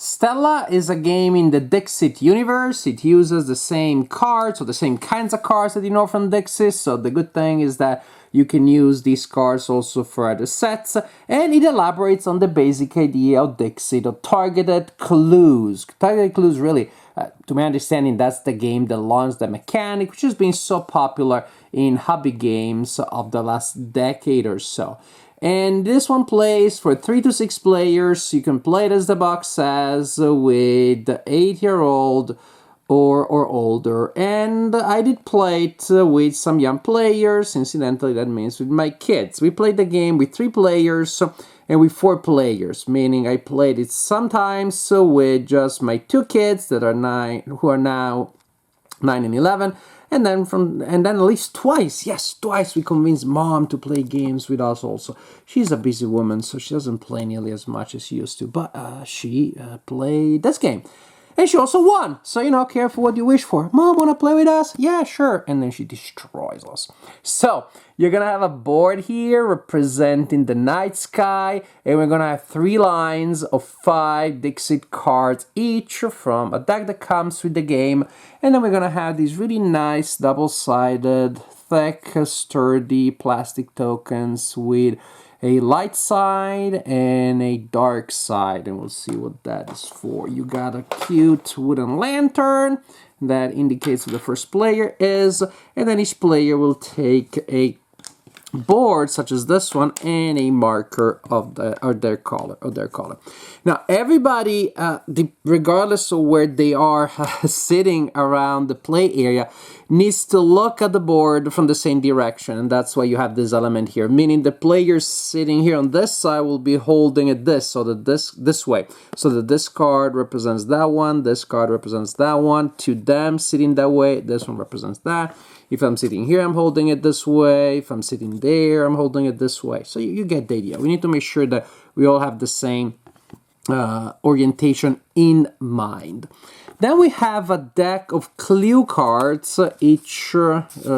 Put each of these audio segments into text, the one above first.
Stella is a game in the Dixit universe. It uses the same cards, or the same kinds of cards that you know from Dixit. So the good thing is that you can use these cards also for other sets. And it elaborates on the basic idea of Dixit, of targeted clues. Targeted clues, really, to my understanding, that's the game that launched the mechanic, which has been so popular in hobby games of the last decade or so. And this one plays for 3 to 6 players. You can play it, as the box says, with 8-year-old or older. And I did play it with some young players. Incidentally, that means with my kids. We played the game with 3 players and with 4 players, meaning I played it sometimes with just my 2 kids that are 9, who are now 9 and 11. And then at least twice we convinced mom to play games with us also. She's a busy woman, so she doesn't play nearly as much as she used to, but she played this game. And she also won, so, you know, careful what you wish for. Mom, wanna play with us? Yeah, sure. And then she destroys us. So, you're gonna have a board here representing the night sky, and we're gonna have 3 lines of 5 Dixit cards each from a deck that comes with the game. And then we're gonna have these really nice double-sided, thick, sturdy plastic tokens with a light side and a dark side, and we'll see what that is for. You got a cute wooden lantern that indicates who the first player is, and then each player will take a board such as this one and a marker of their color. Now everybody, regardless of where they are sitting around the play area, needs to look at the board from the same direction, and that's why you have this element here, meaning the players sitting here on this side will be holding it this way, so that this card represents that one, this card represents that one. To them sitting that way, this one represents that. If I'm sitting here, I'm holding it this way. If I'm sitting there, I'm holding it this way. So you get the idea. We need to make sure that we all have the same orientation in mind. Then we have a deck of clue cards, each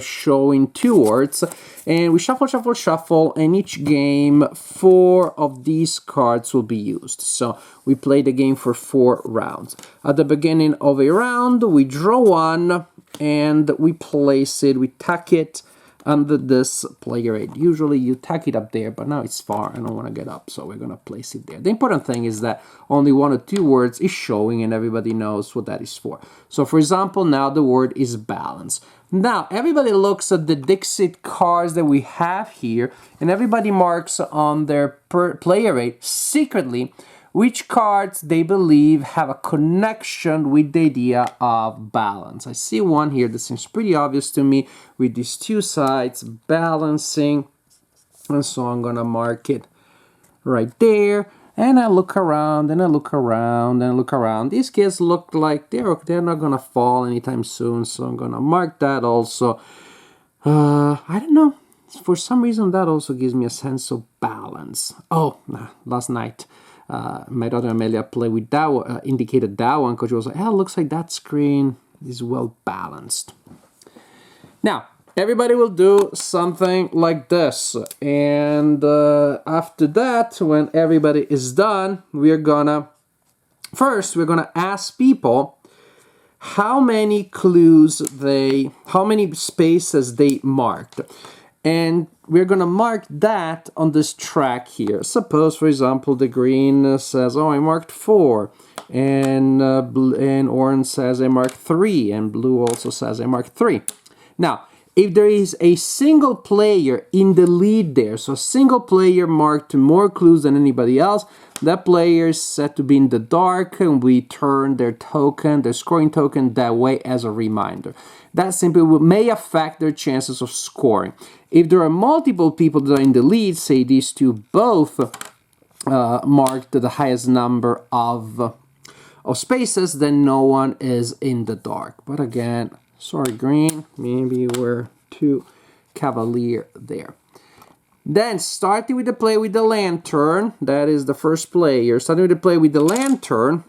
showing 2 words. And we shuffle, and each game 4 of these cards will be used. So we play the game for 4 rounds. At the beginning of a round, we draw one, and we place it, we tuck it under this player aid. Usually you tuck it up there, but now it's far, I don't want to get up, so we're going to place it there. The important thing is that only 1 or 2 words is showing, and everybody knows what that is for. So for example, now the word is balance. Now everybody looks at the Dixit cards that we have here, and everybody marks on their player aid secretly which cards they believe have a connection with the idea of balance. I see one here that seems pretty obvious to me with these 2 sides balancing, and so I'm gonna mark it right there. And I look around, and I look around, and I look around. These kids look like they're not gonna fall anytime soon, so I'm gonna mark that also. I don't know, for some reason that also gives me a sense of balance. Oh, last night my daughter Amelia played with that one, indicated that one, because she was like, oh, it looks like that screen is well balanced. Now, everybody will do something like this, and after that, when everybody is done, we're gonna ask people how many how many spaces they marked. And we're going to mark that on this track here. Suppose, for example, the green says, oh, I marked 4. And orange says I marked 3. And blue also says I marked 3. Now, if there is a single player in the lead there, so a single player marked more clues than anybody else, that player is set to be in the dark, and we turn their scoring token that way as a reminder. That simply may affect their chances of scoring. If there are multiple people that are in the lead, say these 2 both marked the highest number of spaces, then no one is in the dark. But again, sorry, green, maybe we're too cavalier there. Then, starting with the play with the lantern, that is the first player. Starting with the play with the lantern,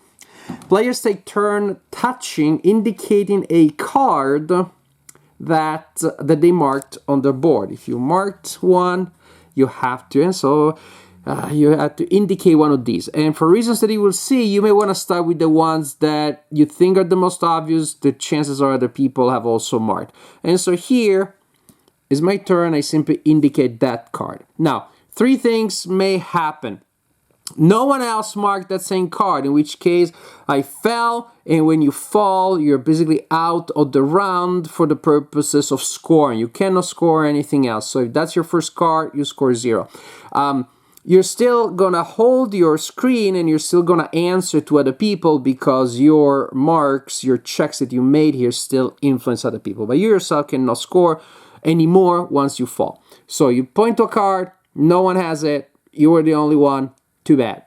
players take turn touching, indicating a card that they marked on their board. If you marked one, you have to, and so You have to indicate one of these. And for reasons that you will see, you may want to start with the ones that you think are the most obvious. The chances are other people have also marked. And so here is my turn. I simply indicate that card. Now, three things may happen. No one else marked that same card, in which case I fell, and when you fall, you're basically out of the round for the purposes of scoring. You cannot score anything else. So if that's your first card, you score 0. You're still gonna hold your screen and you're still gonna answer to other people because your marks, your checks that you made here still influence other people. But you yourself cannot score anymore once you fall. So you point to a card, no one has it, you were the only one. Too bad,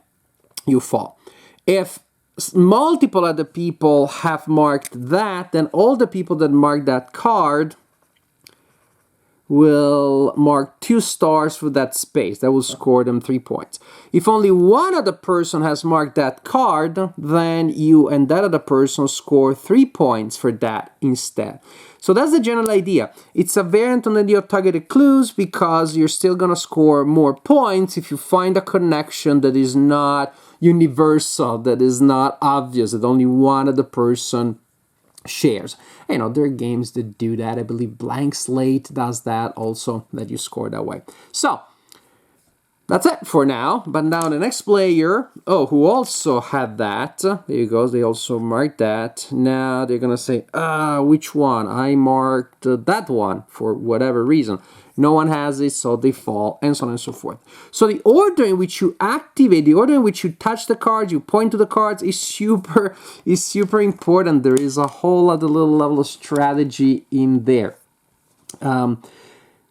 you fall. If multiple other people have marked that, then all the people that marked that card will mark 2 stars for that space. That will score them 3 points. If only one other person has marked that card, then you and that other person score 3 points for that instead. So that's the general idea. It's a variant on the idea of targeted clues because you're still gonna score more points if you find a connection that is not universal, that is not obvious, that only one other person shares. You know, there are games that do that. I believe Blank Slate does that also, that you score that way. So that's it for now. But now the next player, who also had that, there you go, they also marked that. Now they're gonna say, which one? I marked that one for whatever reason. No one has it, so they fall, and so on and so forth. So the order in which you activate, the order in which you touch the cards, you point to the cards is super important. There is a whole other little level of strategy in there.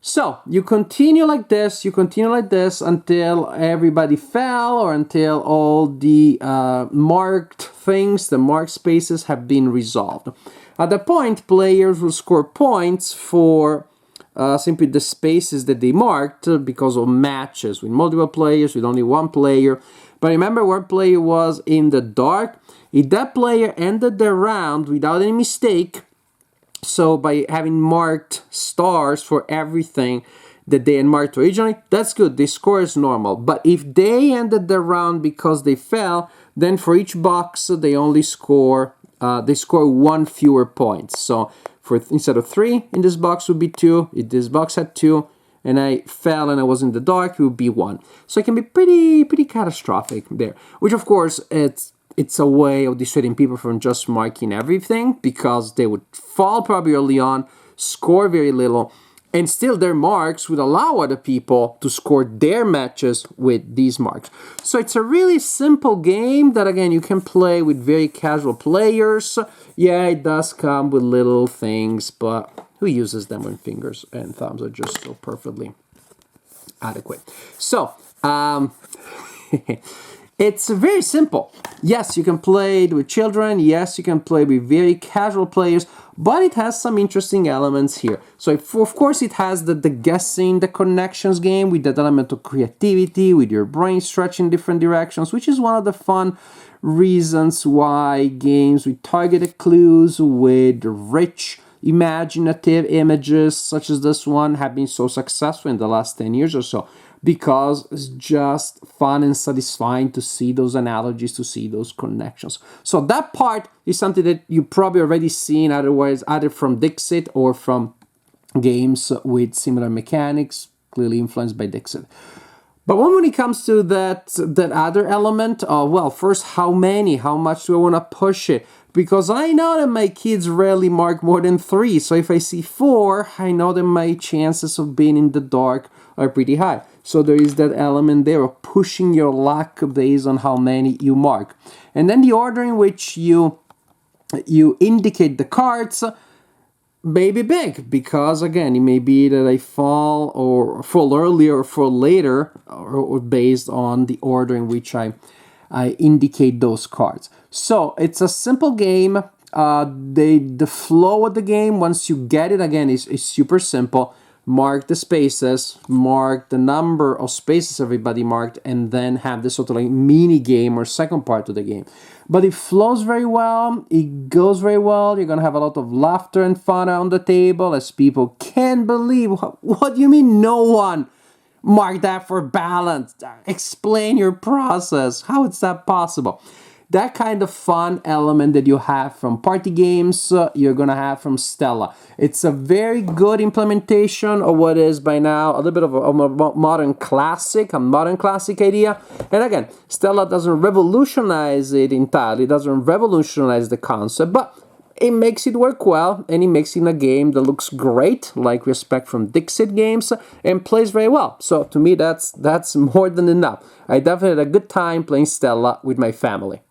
So you continue like this until everybody fell or until all the marked things, the marked spaces have been resolved. At that point, players will score points for simply the spaces that they marked because of matches with multiple players, with only one player. But remember, one player was in the dark. If that player ended the round without any mistake, so by having marked stars for everything that they had marked originally, that's good. The score is normal. But if they ended the round because they fell, then for each box they only score one fewer points. So instead of 3 in this box would be 2. If this box had 2 and I fell and I was in the dark, it would be 1. So it can be pretty catastrophic there. Which of course it's a way of dissuading people from just marking everything, because they would fall probably early on, score very little, and still their marks would allow other people to score their matches with these marks. So it's a really simple game that, again, you can play with very casual players. Yeah, it does come with little things, but who uses them when fingers and thumbs are just so perfectly adequate? So, it's very simple. Yes, you can play it with children. Yes, you can play with very casual players, but it has some interesting elements here. So, of course, it has the guessing, the connections game with that element of creativity, with your brain stretching different directions, which is one of the fun reasons why games with targeted clues, with rich imaginative images such as this one have been so successful in the last 10 years or so, because it's just fun and satisfying to see those analogies, to see those connections. So that part is something that you probably already seen otherwise, either from Dixit or from games with similar mechanics, clearly influenced by Dixit. But when it comes to that other element, well, first, how much do I want to push it? Because I know that my kids rarely mark more than 3. So if I see 4, I know that my chances of being in the dark are pretty high. So there is that element there of pushing your luck based on how many you mark. And then the order in which you indicate the cards may be big, because again, it may be that I fall earlier or fall later, or based on the order in which I indicate those cards. So it's a simple game. The flow of the game, once you get it, again, is super simple. Mark the spaces, mark the number of spaces everybody marked, and then have this sort of like mini game or second part of the game. But it flows very well, it goes very well. You're gonna have a lot of laughter and fun on the table as people can't believe, what do you mean no one Mark that for balance. Explain your process. How is that possible? That kind of fun element that you have from party games, you're gonna have from Stella. It's a very good implementation of what is by now a little bit of a modern classic, idea. And again, Stella doesn't revolutionize it entirely, doesn't revolutionize the concept, but it makes it work well, and it makes it a game that looks great, like we expect from Dixit games, and plays very well. So to me, that's more than enough. I definitely had a good time playing Stella with my family.